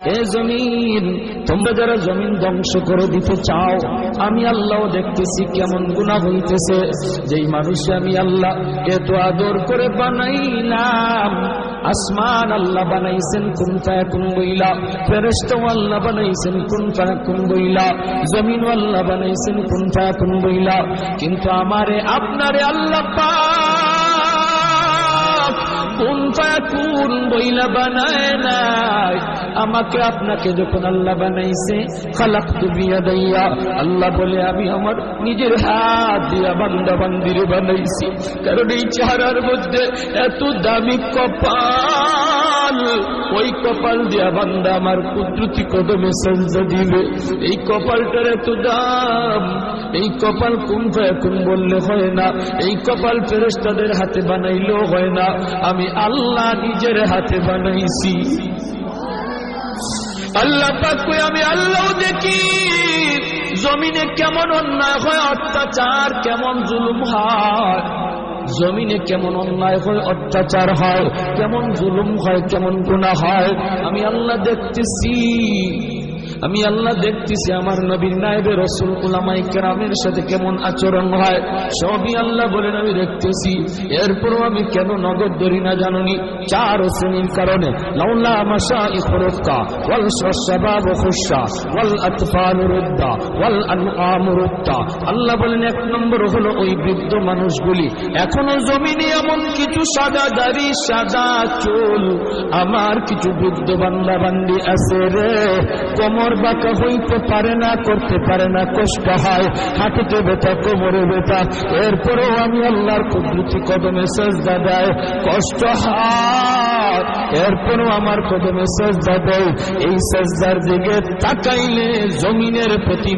এ জমিন, তোমরা যারা জমিন ধ্বংস করে দিতে চাও, আমি আল্লাহ দেখতেছি কেমন গুনাহ হইতেছে। যেই মানুষ আমি আল্লাহ এত আদর করে বানাইলাম, আসমান আল্লাহ বানাইছেন কুন ফায়াকুন বইলা, ফেরেশতা আল্লাহ বানাইছেন কুন ফায়াকুন বইলা, জমিন আল্লাহ বানাইছেন কুন ফায়াকুন বইলা, কিন্তু আমারে আপনারে আল্লাহ পাক কুন ফায়াকুন বইলা বানায় নাই। আমাকে আপনাকে যখন আল্লাহ বানাইছে, খালাকতু বিয়াদাইয়া, আল্লাহ বলে আমি আমার নিজের হাত দিয়া বান্দা বান্দিরে বানাইছি। কারণ এই চেহারার মধ্যে এত দামি কপাল, ওই কপাল দিয়া বান্দা আমার কুদরতি কদমে সেজদা দিবে। এই কপালটার এত দাম, এই কপাল কুন ফায়াকুন বললে হয় না, এই কপাল ফেরেশতাদের হাতে বানাইলেও হয় না, আমি আল্লাহ নিজের হাতে বানাইছি। আল্লাহ পাক কই আমি আল্লাহ দেখি জমিনে কেমন অন্যায় হয়, অত্যাচার কেমন জুলুম হয়, জমিনে কেমন অন্যায় হয়, অত্যাচার হয়, কেমন জুলুম হয়, কেমন গুনাহ হয়, আমি আল্লাহ দেখতেছি। আমি আল্লাহ দেখতেছি আমার নবীর নায়েবে রাসূল উলামায়ে কেরামের সাথে কেমন আচরণ হয়, সবই আল্লাহ বলেন আমি দেখতেছি। এরপরও আমি কেন নগদ ধরি না জানুনি? 4 শ্রেণীর কারণে। লাউলা মাশাইখুর রুক্কা ওয়াল শাবাব খুশা ওয়াল আতফাল রুদ্দা ওয়াল আনআম রুদ্দা। আল্লাহ বলেন 1 নম্বর হলো ওই বৃদ্ধ মানুষগুলি, এখনো জমিনে এমন কিছু সাদা দাড়ি সাদা চুল আমার কিছু বৃদ্ধ বান্দা বান্দি আছে রে, কোমর বাঁকা হইতে পারে না, করতে পারে না, কষ্ট হয়, হাঁটুতে ব্যথা, কোমরে ব্যথা, এরপরেও আমি আল্লাহর কুদরতি কদমে সেজদা দেয়, কষ্ট হয়, এরপরেও আমার কদমে সেজদা দেয়। এই সেজদার দিকে তাকাইলে জমিনের প্রতি